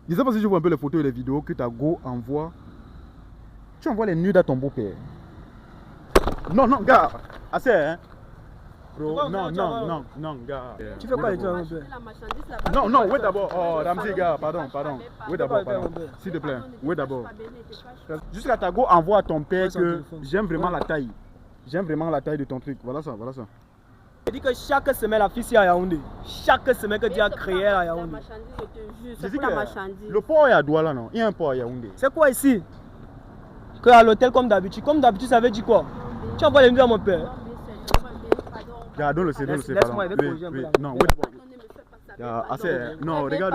Je sais pas si je vois un peu les photos et les vidéos que ta go envoie. Tu envoies les nudes à ton beau-père. Non, non, gars. Assez, hein. Bro, non, gars. Tu fais quoi avec toi, mon père? Non, non, oui d'abord. Oh, Ramzi, gars, pardon. Oui d'abord, pardon. S'il te plaît, oui d'abord. Jusqu'à ta go envoie à ton père que j'aime vraiment la taille. J'aime vraiment la taille de ton truc. Voilà ça, voilà ça. Je dis que chaque semaine, la fille est à Yaoundé. Chaque semaine que tu as créé à Yaoundé. Je dis que le port est à Douala, non? Il y a un port à Yaoundé. C'est quoi ici? Que à l'hôtel comme d'habitude. Comme d'habitude, ça veut dire quoi? Tu envoies les nudes à mon père. Regarde, le C, Laisse-moi aider pour oui, non, oui. Assez, non, regarde.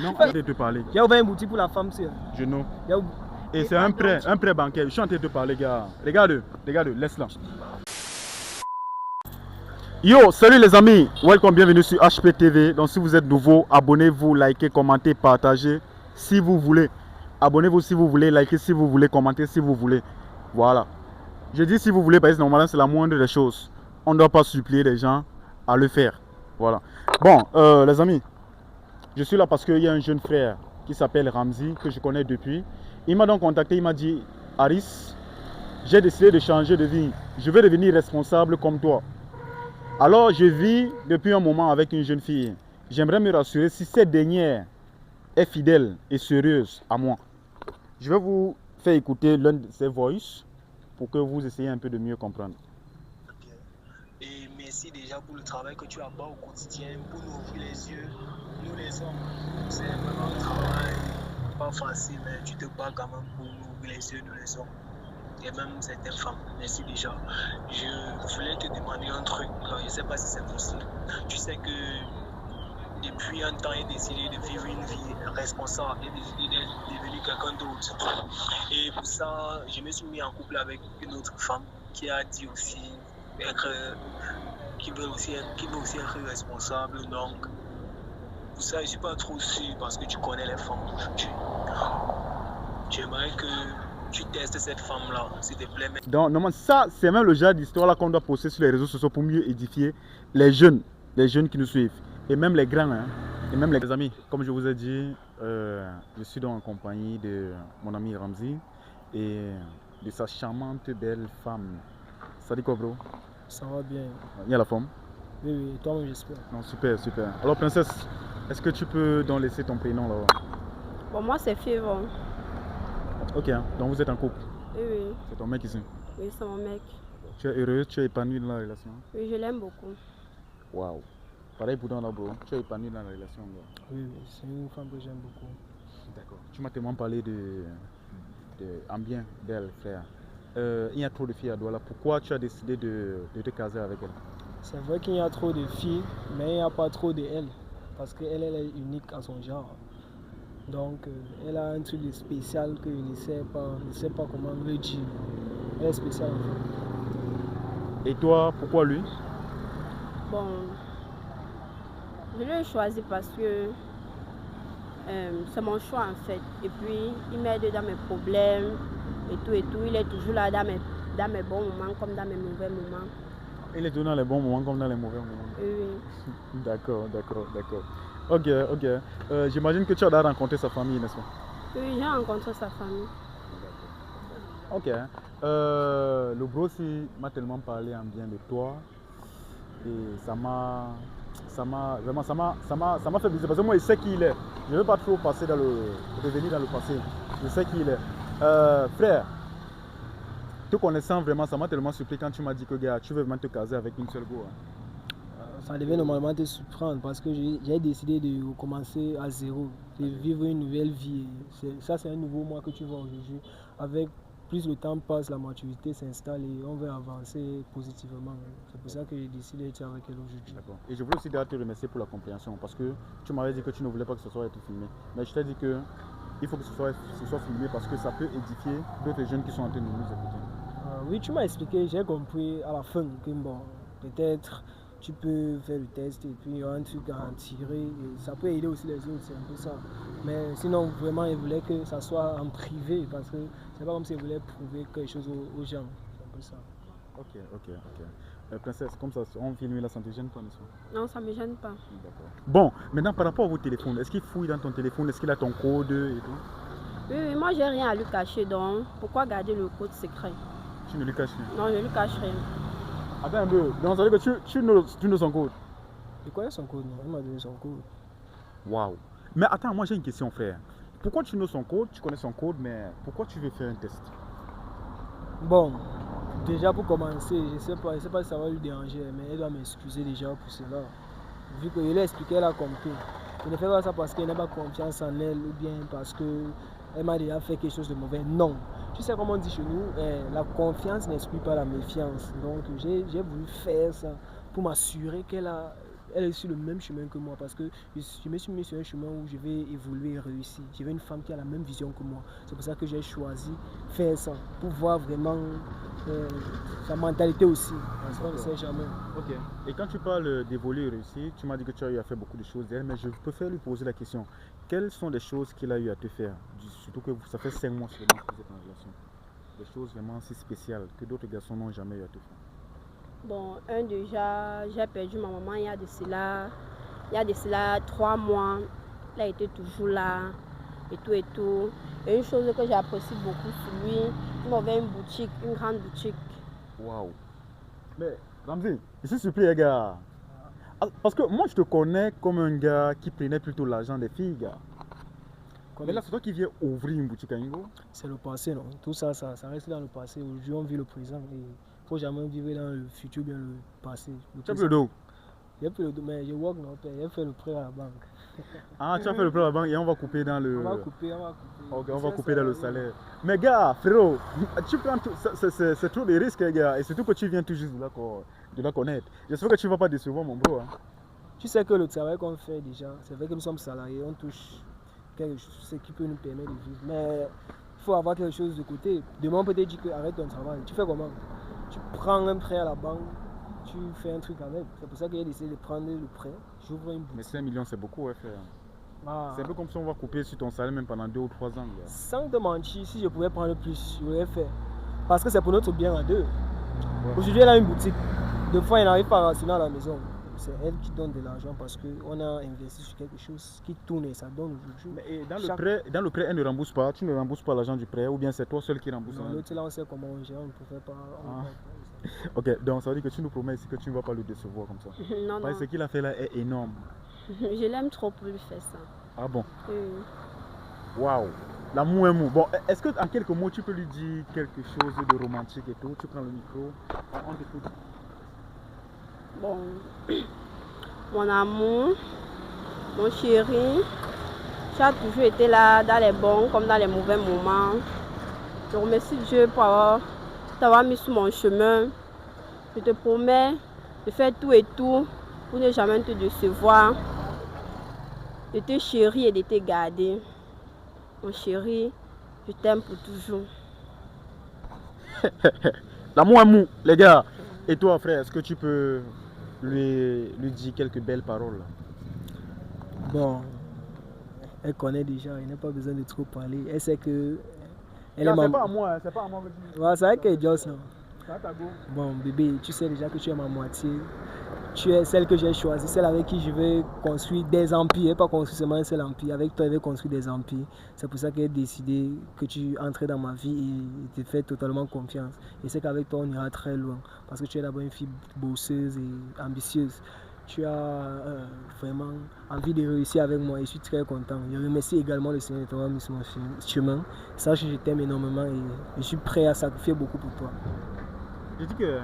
Non, arrête de te parler. J'ai ouvert une boutique pour la femme, c'est. Je know. Et c'est un prêt bancaire. Je suis en train de te parler, gars. Regarde, laisse-la. Yo, salut les amis, welcome, bienvenue sur HPTV. Donc si vous êtes nouveau, abonnez-vous, likez, commentez, partagez si vous voulez. Abonnez-vous si vous voulez, likez si vous voulez, commentez si vous voulez. Voilà. Je dis si vous voulez parce que normalement c'est la moindre des choses. On ne doit pas supplier les gens à le faire. Voilà. Bon, les amis, je suis là parce qu'il y a un jeune frère qui s'appelle Ramzi, que je connais depuis. Il m'a donc contacté, il m'a dit, Aris, j'ai décidé de changer de vie. Je veux devenir responsable comme toi. Alors, je vis depuis un moment avec une jeune fille. J'aimerais me rassurer si cette dernière est fidèle et sérieuse à moi. Je vais vous faire écouter l'un de ses voices pour que vous essayiez un peu de mieux comprendre. Et merci déjà pour le travail que tu as bas au quotidien, pour nous ouvrir les yeux. Nous les hommes, c'est vraiment un travail pas facile, mais tu te bats quand même pour nous ouvrir les yeux, nous les hommes. Et même certaines femmes, merci déjà. Je voulais te demander un truc, je ne sais pas si c'est possible. Tu sais que depuis un temps, j'ai décidé de vivre une vie responsable, j'ai décidé de devenir quelqu'un d'autre. Et pour ça, je me suis mis en couple avec une autre femme qui a dit aussi qui veut aussi être responsable. Donc, pour ça, je ne suis pas trop sûr parce que tu connais les femmes d'aujourd'hui. J'aimerais que tu testes cette femme-là, s'il te plaît. Donc, normalement, ça, c'est même le genre d'histoire qu'on doit poster sur les réseaux sociaux pour mieux édifier les jeunes qui nous suivent. Et même les grands, hein, et même les amis. Comme je vous ai dit, je suis donc en compagnie de mon ami Ramzi et de sa charmante belle femme. Ça dit quoi, bro? Ça va bien. Il y a la forme? Oui, toi-même j'espère. Non, super. Alors, princesse, est-ce que tu peux donc laisser ton prénom là-bas? Pour moi, c'est Fievre. Ok, hein. Donc vous êtes en couple? Oui. C'est ton mec ici? Oui, c'est mon mec. Tu es heureuse, tu es épanouie dans la relation? Oui, je l'aime beaucoup. Waouh. Pareil pour toi là, bro. Tu es épanoui dans la relation, bro. Oui, c'est une femme que j'aime beaucoup. D'accord. Tu m'as tellement parlé en bien d'elle, frère. Il y a trop de filles à Douala. Pourquoi tu as décidé de te caser avec elle? C'est vrai qu'il y a trop de filles, mais il n'y a pas trop d'elle. Parce qu'elle est unique à son genre. Donc, elle a un truc de spécial que je ne sais pas comment le dire. Elle est spéciale en fait. Et toi, pourquoi lui? Bon, je l'ai choisi parce que c'est mon choix en fait. Et puis, il m'aide dans mes problèmes et tout. Il est toujours là dans mes bons moments comme dans mes mauvais moments. Il est toujours dans les bons moments comme dans les mauvais moments. Oui. D'accord. Ok. J'imagine que tu as rencontré sa famille, n'est-ce pas? Oui, j'ai rencontré sa famille. Ok. Le bro aussi m'a tellement parlé en bien de toi et ça m'a fait plaisir parce que moi je sais qui il est. Je ne veux pas trop revenir dans le passé. Je sais qui il est. Frère, te connaissant vraiment, ça m'a tellement surpris quand tu m'as dit que gars, tu veux vraiment te caser avec une seule go. Hein. Ça devait normalement te surprendre parce que j'ai décidé de recommencer à zéro, de vivre une nouvelle vie. Ça, c'est un nouveau moi que tu vois aujourd'hui. Avec plus le temps passe, la maturité s'installe et on veut avancer positivement. C'est pour ça que j'ai décidé d'être avec elle aujourd'hui. D'accord. Et je voulais aussi te remercier pour la compréhension parce que tu m'avais dit que tu ne voulais pas que ce soit être filmé. Mais je t'ai dit que il faut que ce soit filmé parce que ça peut édifier d'autres jeunes qui sont en train de nous écouter. Oui, tu m'as expliqué, j'ai compris à la fin que bon, peut-être tu peux faire le test et puis il y aura un truc à en tirer. Et ça peut aider aussi les autres, c'est un peu ça. Mais sinon, vraiment, il voulait que ça soit en privé parce que c'est pas comme s'il voulait prouver quelque chose aux gens. C'est un peu ça. Ok. Princesse, comme ça, on filme là, ça ne te gêne pas, n'est-ce pas? Non, ça ne me gêne pas. D'accord. Bon, maintenant par rapport à vos téléphones, est-ce qu'il fouille dans ton téléphone? Est-ce qu'il a ton code et tout? Oui, moi, j'ai rien à lui cacher, donc pourquoi garder le code secret? Tu ne lui caches rien? Non, je ne lui cache rien. Attends un peu, donc ça veut dire que tu know son code? Je connais son code, non? Il m'a donné son code. Waouh! Mais attends, moi j'ai une question, frère. Pourquoi tu know son code, tu connais son code, mais pourquoi tu veux faire un test? Bon, déjà pour commencer, je sais pas si ça va lui déranger, mais elle doit m'excuser déjà pour cela. Vu que je l'ai expliqué, elle a compris. Je ne fais pas ça parce qu'elle n'a pas confiance en elle ou bien parce qu'elle m'a déjà fait quelque chose de mauvais. Non. Tu sais comment on dit chez nous, la confiance n'exclut pas la méfiance. Donc j'ai voulu faire ça pour m'assurer elle est sur le même chemin que moi parce que je me suis mis sur un chemin où je vais évoluer et réussir. Je veux une femme qui a la même vision que moi. C'est pour ça que j'ai choisi faire ça pour voir vraiment sa mentalité aussi. Parce qu'on ne sait jamais. Ok. Et quand tu parles d'évoluer et réussir, tu m'as dit que tu as eu à faire beaucoup de choses d'elle, mais je préfère lui poser la question. Quelles sont les choses qu'il a eu à te faire? Surtout que ça fait 5 mois seulement que vous êtes en relation. Des choses vraiment si spéciales que d'autres garçons n'ont jamais eu à te faire. Bon, déjà, j'ai perdu ma maman il y a de cela 3 mois. Elle a été toujours là et tout et tout. Et une chose que j'apprécie beaucoup sur lui, il m'a ouvert une boutique, une grande boutique. Waouh! Mais Ramzi, je suis surpris, les gars. Parce que moi, je te connais comme un gars qui prenait plutôt l'argent des filles, gars. Mais là, c'est toi qui viens ouvrir une boutique à Ingo? C'est le passé, non? Tout ça reste dans le passé. Aujourd'hui, on vit le présent. Il ne faut jamais vivre dans le futur, bien le passé. Tu as plus le dos? J'ai plus le dos, mais je work, non? J'ai fait le prêt à la banque. Ah, tu as fait le prêt à la banque et on va couper dans le... On va couper. Ok, on va couper dans le salaire. Mais gars, frérot, tu prends c'est trop de risques, gars. Et surtout que tu viens tout juste de la connaître. J'espère que tu ne vas pas décevoir, mon bro. Hein. Tu sais que le travail qu'on fait déjà, c'est vrai que nous sommes salariés, on touche quelque chose ce qui peut nous permettre de vivre. Mais il faut avoir quelque chose de côté. Demain, on peut te dire que arrête ton travail. Tu fais comment? Tu prends un prêt à la banque, tu fais un truc avec. C'est pour ça que j'ai décidé de prendre le prêt. J'ouvre une boutique. Mais 5 millions, c'est beaucoup, ouais, frère. Ah. C'est un peu comme si on va couper sur ton salaire même pendant 2 ou 3 ans. Gars. Sans te mentir, si je pouvais prendre plus, je l'aurais fait. Parce que c'est pour notre bien à deux. Ouais. Aujourd'hui, elle a une boutique. Deux fois, elle n'arrive pas à rationner à la maison. C'est elle qui donne de l'argent parce qu'on a investi sur quelque chose qui tourne et ça donne aujourd'hui. Mais dans le prêt, elle ne rembourse pas. Tu ne rembourses pas l'argent du prêt ou bien c'est toi seul qui rembourse? Non, l'autre là, on sait comment on gère, on ne pouvait pas. Ok, donc ça veut dire que tu nous promets ici que tu ne vas pas le décevoir comme ça. Non, parce non. Ce qu'il a fait là est énorme. Je l'aime trop pour lui faire ça. Ah bon? Oui. Waouh! L'amour est mou. Bon, est-ce que en quelques mots tu peux lui dire quelque chose de romantique et tout? Tu prends le micro, on t'écoute. Bon, mon amour, mon chéri, tu as toujours été là dans les bons comme dans les mauvais moments. Je remercie Dieu pour t'avoir mis sur mon chemin. Je te promets de faire tout et tout pour ne jamais te décevoir, de te chérir et de te garder. Mon chéri, je t'aime pour toujours. L'amour est mou, les gars. Et toi, frère, est-ce que tu peux lui dire quelques belles paroles? Bon, elle connaît déjà, il n'a pas besoin de trop parler. Elle sait que... C'est pas à moi, c'est pas à moi. Ouais, c'est vrai qu'elle est juste, non? Ça, bon, bébé, tu sais déjà que tu es ma moitié. Tu es celle que j'ai choisie, celle avec qui je vais construire des empires, et pas construire seulement un seul empire. Avec toi, je vais construire des empires. C'est pour ça que j'ai décidé que tu entres dans ma vie et te fais totalement confiance. Et c'est qu'avec toi, on ira très loin. Parce que tu es d'abord une fille bosseuse et ambitieuse. Tu as vraiment envie de réussir avec moi et je suis très content. Je remercie également le Seigneur de t'avoir mis sur mon chemin. Sache que je t'aime énormément et je suis prêt à sacrifier beaucoup pour toi. Je dis que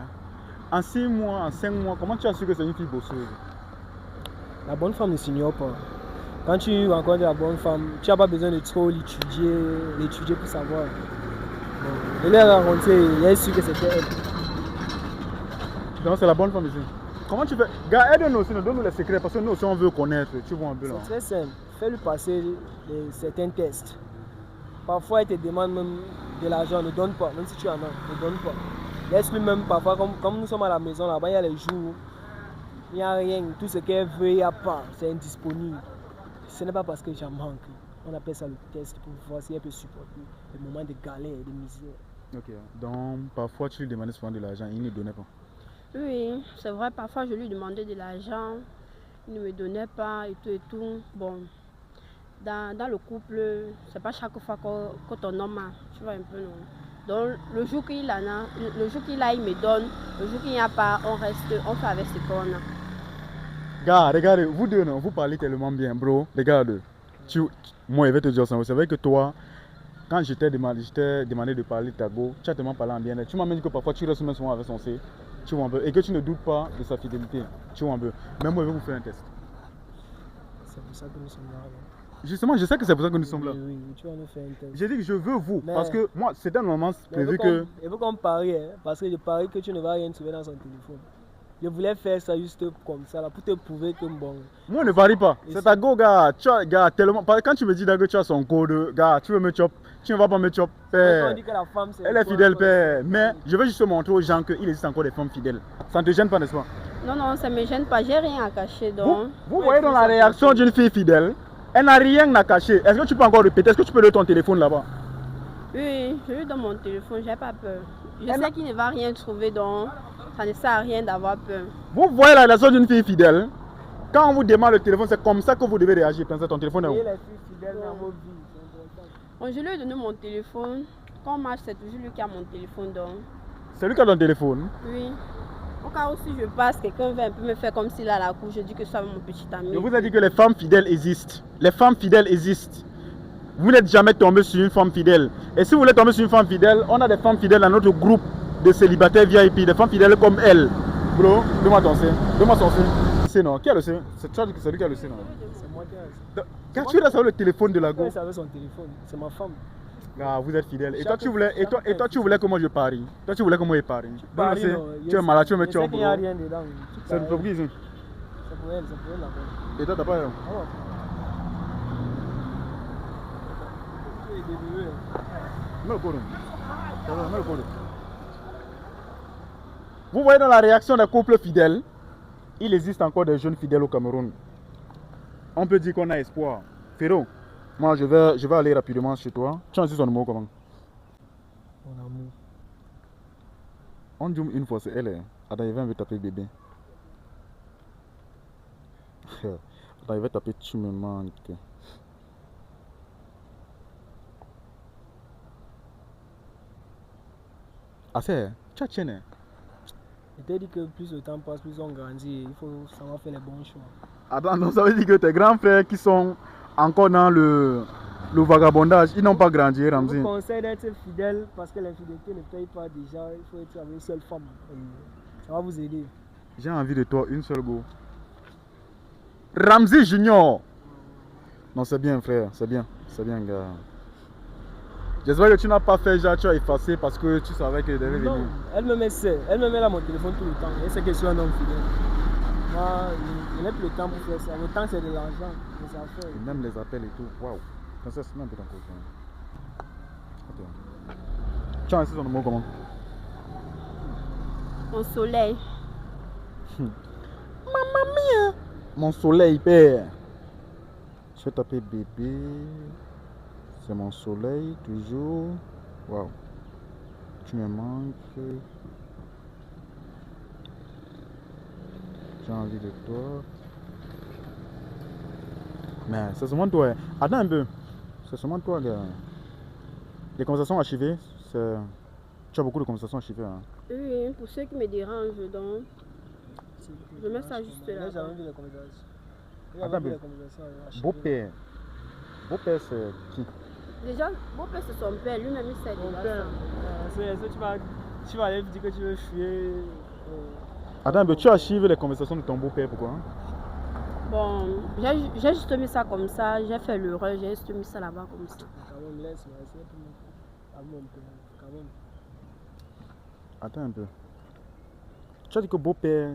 en 6 mois, en 5 mois, comment tu as su que c'est une fille bosseuse? La bonne femme ne s'ignore pas. Quand tu rencontres la bonne femme, tu n'as pas besoin de trop l'étudier pour savoir. Bon, je l'ai rencontrée, il est sûr que c'était elle. Donc c'est la bonne femme ici. Comment tu fais? Gars, aide-nous aussi, donne-nous les secrets parce que nous aussi on veut connaître. Tu vois un peu là. C'est très simple. Fais-lui passer certains tests. Parfois, elle te demande même de l'argent, ne donne pas, même si tu en as, ne donne pas. Laisse-lui même parfois, comme nous sommes à la maison là-bas, il y a les jours, il n'y a rien, tout ce qu'elle veut, il n'y a pas, c'est indisponible. Ce n'est pas parce que j'en manque. On appelle ça le test pour voir si elle peut supporter les moments de galère et de misère. Ok, donc parfois tu lui demandais souvent de l'argent, il ne donnait pas. Oui, c'est vrai, parfois je lui demandais de l'argent, il ne me donnait pas et tout et tout. Bon, dans le couple, c'est pas chaque fois que ton homme a, tu vois un peu, non. Donc le jour qu'il en a, le jour qu'il a, il me donne, le jour qu'il n'y a pas, on fait avec ce qu'on a. Gars, regarde, vous deux, non, vous parlez tellement bien, bro. Regarde, moi, je vais te dire ça. C'est vrai que toi, quand je t'ai demandé de parler de ta go, tu as tellement parlé en bien. Tu m'as même dit que parfois tu restes même souvent avec son C, tu vois un peu, et que tu ne doutes pas de sa fidélité, tu vois un peu. Même moi, je vais vous faire un test. C'est pour ça que nous sommes là. Justement, je sais que c'est pour ça que nous sommes là. Oui, tu vas nous faire un test. J'ai dit que je veux vous, Mais- parce que moi, c'était normalement Mais prévu que... Il faut qu'on parie, hein, parce que je parie que tu ne vas rien trouver dans son téléphone. Je voulais faire ça juste comme ça, là, pour te prouver que bon. Moi, ne varie pas. Et C'est si- ta go, gars. Tu as, gars, tellement... Quand tu me dis que tu as son code, gars, tu veux me chop, tu ne vas pas me chop. Quand père. on dit que la femme, c'est Elle est toi, fidèle, toi, père. c'est- Mais je veux juste montrer aux gens qu'il existe encore des femmes fidèles. Ça ne te gêne pas, n'est-ce pas? Non, non, ça ne me gêne pas, j'ai rien à cacher. Donc, Vous voyez dans la réaction d'une fille fidèle, elle n'a rien à cacher. Est-ce que tu peux encore répéter? Est-ce que tu peux donner ton téléphone là-bas? oui, je lui donne mon téléphone, j'ai pas peur. Je Elle sais a- qu'il ne va rien trouver, donc ça ne sert à rien d'avoir peur. Vous voyez la réaction d'une fille fidèle? Quand on vous demande le téléphone, c'est comme ça que vous devez réagir. Pensez, ton téléphone est où? Voyez les filles fidèles dans vos vies, c'est important. Bon, je lui ai donné mon téléphone. Quand on marche, c'est toujours lui qui a mon téléphone, donc C'est lui qui a ton téléphone. oui. Au cas où si je passe, quelqu'un veut un peu me faire comme s'il a la cour, je dis que ça mon petit ami. Je vous ai dit que les femmes fidèles existent. Les femmes fidèles existent. Vous n'êtes jamais tombé sur une femme fidèle. Et si vous voulez tomber sur une femme fidèle, on a des femmes fidèles dans notre groupe de célibataires VIP, des femmes fidèles comme elle. Bro, donne-moi ton sein. Donne-moi son sein. C'est non. Qui a le sein? C'est toi qui a le sein, non? C'est moi qui ai. Quand tu es là, ça le téléphone de la go. Elle savait son téléphone, c'est ma femme. Ah, vous êtes fidèle. Et toi, Chaque- tu voulais, et toi, chaque- tu voulais que moi je parie. Toi, tu voulais que moi je parie. Paris, Donc, non, tu es malade, tu veux me je sais tuer, qu'il n'y a bro. rien dedans. C'est une surprise. Hein. C'est pour elle, là-bas. Et toi, t'as pas. Ah, tu es débrouillé. Mets le code. Mets le code. Vous voyez dans la réaction des couples fidèles, il existe encore des jeunes fidèles au Cameroun. On peut dire qu'on a espoir. Féro, moi je vais aller rapidement chez toi. Tu as aussi son numéro comment? Mon amour. On dit une fois, c'est elle. Hein. Attends, il va me taper bébé. Attends, il va taper tu me manques. Ah c'est, tu as tienné. Je t'ai dit que plus le temps passe, plus on grandit. Il faut savoir faire les bons choix. Attends, donc ça veut dire que tes grands frères qui sont encore dans le vagabondage, ils n'ont pas grandi, Je Ramzi. vous conseille d'être fidèle parce que l'infidélité ne paye pas déjà. Il faut être avec une seule femme. Et ça va vous aider. J'ai envie de toi, une seule go. Ramzi Junior. Non, c'est bien, frère, c'est bien, gars. J'espère que tu n'as pas fait genre, tu as effacé parce que tu savais qu'elle devait Non, venir. elle me met ça. Elle me met là mon téléphone tout le temps. Elle sait que je suis un homme fidèle. Moi, je n'ai plus le temps pour faire ça. Le temps, c'est de l'argent, des affaires. Et même les appels et tout. Waouh. Princesse, mets un peu ton côté. Ok. Tu as laissé son numéro comment? Mon soleil. Maman mia. Mon soleil, père. Je vais taper bébé. C'est mon soleil, toujours. Waouh. Tu me manques. J'ai envie de toi. Mais c'est seulement toi. Hein. Attends un peu. C'est seulement toi, gars. Les conversations archivées, c'est... Tu as beaucoup de conversations archivées. Hein. Oui, pour ceux qui me dérangent, donc je mets ça juste J'ai là. jamais vu les conversations. J'ai Attends, jamais vu mais les conversations. archivées. Beau-père. Beau-père, c'est qui? Déjà, mon père c'est son père, lui-même il sait Mon déjà père, ça. tu vas aller dire que tu veux fuir. Attends un peu, tu archives les conversations de ton beau-père, pourquoi? Hein? Bon, j'ai juste mis ça comme ça, j'ai fait l'erreur, j'ai juste mis ça là-bas comme ça. Quand même, laisse-moi essayer pour me. À mon père, quand même. Attends un peu. Tu as dit que beau-père,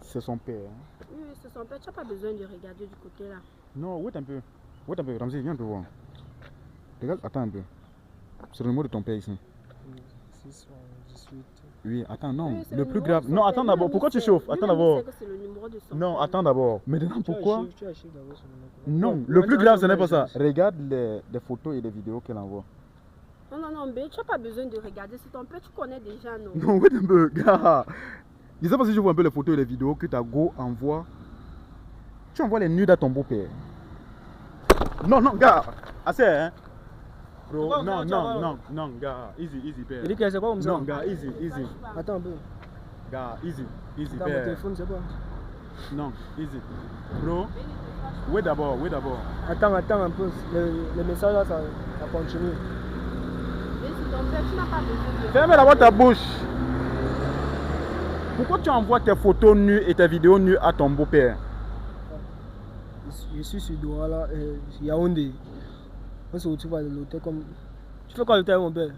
c'est son père. Hein? Oui, c'est son père, tu n'as pas besoin de regarder du côté là. Non, wait un peu. Wait un peu, Ramzi, viens un peu voir. Regarde, attends un peu. C'est le numéro de ton père ici. 6, 18. Oui, attends, non. Oui, c'est le le plus numéro grave. de son Non, père. attends Lui-même, d'abord. il Pourquoi tu sait. chauffes? Lui-même, Attends il d'abord. sait que c'est le numéro de son Non, père. attends d'abord. Maintenant, pourquoi? Tu achèves d'abord sur le nom. Non, le plus grave, ce n'est pas ça. Regarde les photos et les vidéos qu'elle envoie. Non, B, tu n'as pas besoin de regarder, c'est ton père, tu connais déjà, non? Non, wait un peu, gars. Je sais pas si je vois un peu les photos et les vidéos que ta go envoie. Tu envoies les nudes à ton beau-père. Non, non, gars. Assez, hein. Bro, Pourquoi non, tu non, envoies, non, non, gars. Easy, easy, père. Il dit que c'est quoi comme ça? Non, gars, easy, easy. Attends un peu. Gars, easy, easy, Attends, mon père. téléphone, c'est quoi? Non, easy. Bro, oui d'abord, oui d'abord. Attends un peu. Le message là, ça continue. Mais si ton père, tu n'as pas besoin de... Ferme d'abord ta bouche. Pourquoi tu envoies tes photos nues et tes vidéos nues à ton beau-père? Je suis sur Douala, Yaoundé. On se retrouve à l'hôtel comme. Tu fais quoi à l'hôtel, mon père?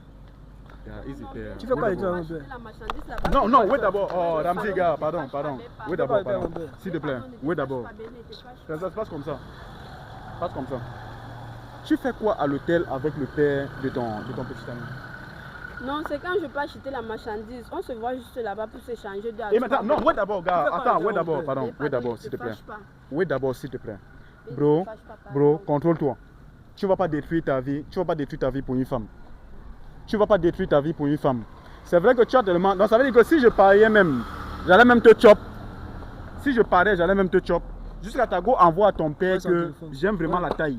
Easy, père. Tu fais quoi à l'hôtel, mon Acheter père? la marchandise là-bas. Non, non, oui d'abord. Oh, Ramzi, gars, pardon, pardon. Oui d'abord, pardon. pardon. S'il te plaît, oui d'abord. Ça se passe comme ça. Passe comme ça. Tu fais quoi à l'hôtel avec le père de ton petit ami? Non, c'est quand je peux acheter la marchandise. On se voit juste là-bas pour s'échanger de... Et maintenant, non, oui d'abord, gars. Tu fais quoi Attends, avec oui ton d'abord, père? pardon. Oui d'abord, s'il te plaît. Pas. Oui d'abord, s'il te plaît. Ne Bro, te fâche pas, bro, pardon. contrôle-toi. Tu vas pas détruire ta vie. Tu vas pas détruire ta vie pour une femme. Tu vas pas détruire ta vie pour une femme. C'est vrai que tu as tellement... Donc ça veut dire que si je pariais même, j'allais même te chop. Si je pariais, j'allais même te chop. Jusqu'à ta go envoie à ton père Ouais, son que téléphone. j'aime vraiment Ouais. la taille.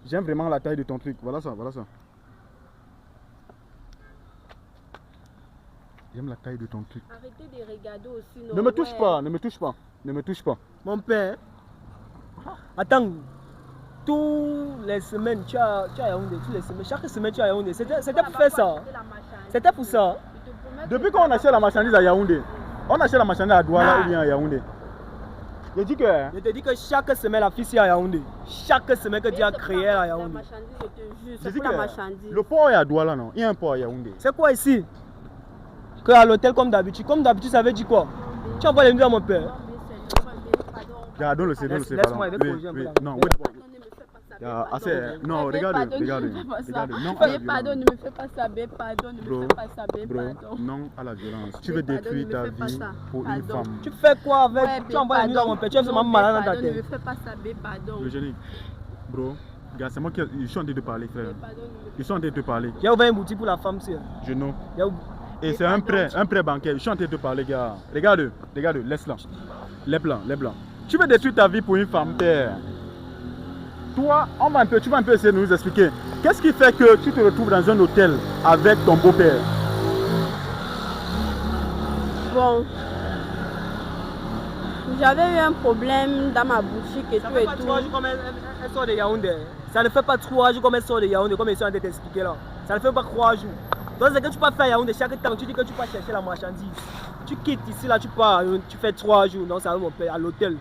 J'aime vraiment la taille de ton truc. Voilà ça, voilà ça. J'aime la taille de ton truc. Arrêtez de regarder aussi. non, Ne me touche ouais. pas, ne me touche pas. Ne me touche pas. Mon père. Attends. Toutes les semaines, tu as Yaoundé. Toutes les semaines. Chaque semaine, tu as Yaoundé. C'était pour faire ça. C'était pour ça. Depuis qu'on achète la marchandise à Yaoundé, on achète la marchandise à Douala ou bien à Yaoundé. Je dis que... Je te dis que chaque semaine, la fille est à Yaoundé. Chaque semaine que tu as créé à Yaoundé. Je C'est dis pour la que marchandise. le port est à Douala, non? Il y a un port à Yaoundé. C'est quoi ici? Que à l'hôtel comme d'habitude. Comme d'habitude, ça veut dire quoi? Tu envoies les nuits à mon père. Gars, donne le C, Laisse-moi pardon. avec Oui, projet un peu oui. là. Non, oui, d'abord. Non, regarde, regarde. Non à la Pardon, ne violence. me fais pas ça, bé, pardon, ne Bro, me fais pas ça, bé, bro, pardon. non à la violence. Tu Mais veux pardon, détruire ne ta me fais pas vie ça. pour une Pardon. femme. Tu fais quoi avec? Ouais, Tu envoies les nuits à mon père. Tu es vraiment malade dans ta Ne me tête. fais pas ça, bé, pardon. Le génie. Bro, gars, c'est moi qui... Je suis en train de te parler, frère. Bé, pardon, ne me fais Je suis en train de te parler. J'ai ouvert une boutique pour la femme, c'est. Je know. J'ai ouvert- Et c'est un prêt bancaire. Je suis en train de te parler, gars. Regarde, regarde, laisse-la. Les blancs, les blancs. Tu veux détruire ta vie pour une femme, père. Toi, tu vas un peu essayer de nous expliquer. Qu'est-ce qui fait que tu te retrouves dans un hôtel avec ton beau-père? Bon, j'avais eu un problème dans ma boutique et Ça tout fait et pas tout. 3 jours comme elle sort de Yaoundé. Ça ne fait pas 3 jours comme elle sort de Yaoundé, comme ils sont en train de t'expliquer là. Ça ne fait pas 3 jours. Donc c'est que tu peux faire Yaoundé chaque temps, tu dis que tu peux chercher la marchandise. Tu quittes ici, là, tu pars, tu fais 3 jours, non, ça va mon père, à l'hôtel.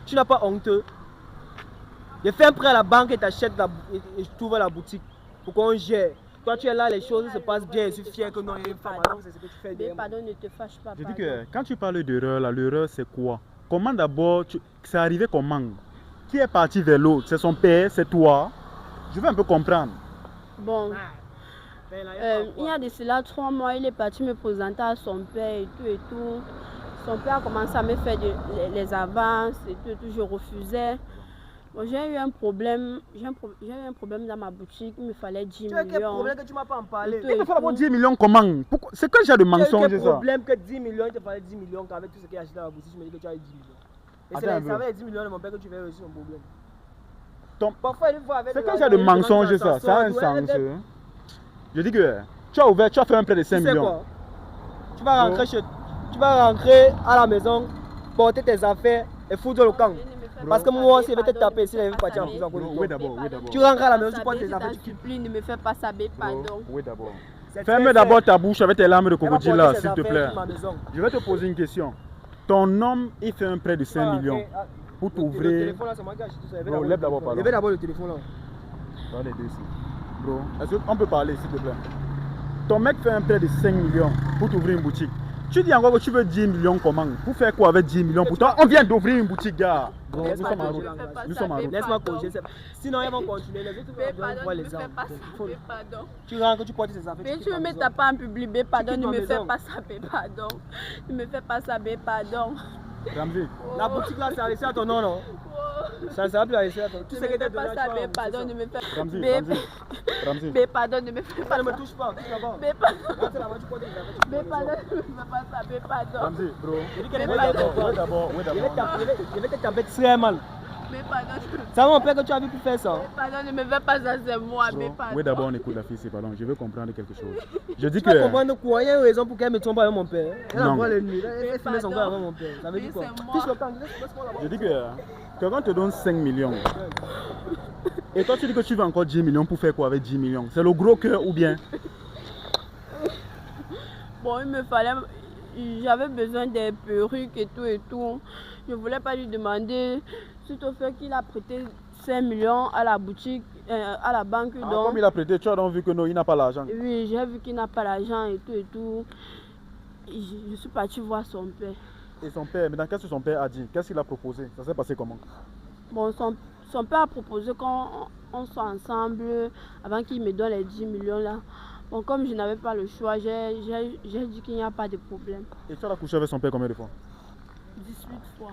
Tu n'as pas honteux. Je fais un prêt à la banque et t'achètes et tu ouvres la boutique pour qu'on gère. Toi tu es là, les choses se passent bien, je suis fier que non, il y a une femme, alors c'est ce que tu fais Bé, derrière moi. pardon, ne te fâche pas, Je dis pardon. que quand tu parles d'erreur, là, l'erreur c'est quoi? Comment d'abord, c'est arrivé comment? Qui est parti vers l'autre? C'est son père, c'est toi? Je veux un peu comprendre. Bon, Ben, là, il y a pas il y a de cela 3 mois, il est parti me présenter à son père et tout et tout. Son père a commencé à me faire les avances et tout, je refusais. Bon, j'ai eu un problème, j'ai eu un problème dans ma boutique, il me fallait 10 Tu as quel millions. problème que tu m'as pas en parlé? Et tout. Il te faut d'abord 10 millions comment? Pourquoi? C'est quel genre de Tu as eu mensonge quel ça? problème que 10 millions, il te fallait 10 millions qu'avec tout ce qu'il y a acheté dans la boutique, tu me dis que tu as eu 10 millions. Et c'est Attends un les- peu. ça avec les 10 millions de mon père que tu fais aussi son problème. Ton- Parfois, il faut avec C'est de quel l'argent, genre de il demande mensonge ça? Ça a un ouais, sens. elle- Je dis que tu as ouvert, tu as fait un prêt de 5 Tu sais millions. quoi? Tu vas rentrer tu vas rentrer à la maison, porter tes affaires et foutre le camp. Parce que moi aussi, je vais te taper si je vais partir en prison. Oui d'abord, oui d'abord. Tu rentres à la maison, tu prends tes affaires, tu quittes. supplie, ne me fais pas ça, bé, pardon. Oui d'abord. C'est Ferme très d'abord simple. ta bouche avec tes larmes de Elle va crocodile porter là, ses s'il te affaires plaît. sur ma maison. Je vais te poser une question. Ton homme, il fait un prêt de 5 millions pour Le t'ouvrir. téléphone là, c'est moi qui ai acheté ça. Bro, lève d'abord, pardon. Lève d'abord le téléphone là. Dans les deux ici. Bro, est-ce qu'on peut parler s'il te plaît? Ton mec fait un prêt de 5 millions pour t'ouvrir une boutique. Tu dis encore que tu veux 10 millions comment? Pour faire quoi avec 10 millions? Pourtant, on vient d'ouvrir une boutique, gars. Bro, nous sommes en route. Nous sommes en route. Laisse-moi corriger. Sinon, ils vont continuer. Les autres Bé, vont pardon, voir ne me les fais armes. pas ça, bé, pardon. Tu rentres, tu portes tes affaires. Mais quittes tu ma me maison. tapes en public, bé, pardon, quittes ne ma me fais maison. pas ça, bé, pardon. Ne me fais pas ça, bé, pardon. Ramzi, La boutique là, c'est laissé à ton nom, non? Oh. Ça va plus arrêter. Tout Ne ce que me tu as fais pas donné, ça, tu mais vas pardon, rembourser ne me fais Ramzi, mais- Ramzi. mais pardon, ne me fais ça. pas Ne me ça. touche pas, touche là-bas. Mais pardon, Rentre là-bas, tu portes les affaires, tu mais prends les pardon, autres. ne me fais pas ça, mais pardon. Ramzi, bro. Je dis que Mais les pardon. Wait d'abord. Je vais te taper très mal. Mais pardon, Ça va mon père que tu as vu pour faire ça. mais pardon, ne me fais pas ça, c'est moi, mais Bro, pardon. oui, d'abord on écoute la fille, c'est pardon. Je veux comprendre quelque chose. Je dis Tu vas que. comprendre quoi? Il y a une raison pour qu'elle me trompe avec mon père. Elle Non. envoie les nuits. Elle filme son pardon. gars avec mon père. Ça veut dire Mais quoi? c'est moi. Fiche le camp, laisse-moi là-bas. Je dis que quelqu'un te donne 5 millions. Et toi tu dis que tu veux encore 10 millions pour faire quoi avec 10 millions? C'est le gros cœur ou bien? Bon, j'avais besoin des perruques et tout. Je voulais pas lui demander, suite au fait qu'il a prêté 5 millions à la boutique, à la banque. Ah, Donc, comme il a prêté, tu as donc vu que non, il n'a pas l'argent. oui, j'ai vu qu'il n'a pas l'argent et tout. Je suis partie voir son père. Et son père, maintenant qu'est-ce que son père a dit? Qu'est-ce qu'il a proposé? Ça s'est passé comment? Bon, son père a proposé qu'on soit ensemble avant qu'il me donne les 10 millions là. Bon, comme je n'avais pas le choix, j'ai dit qu'il n'y a pas de problème. Et tu as couché avec son père combien de fois? 18 fois.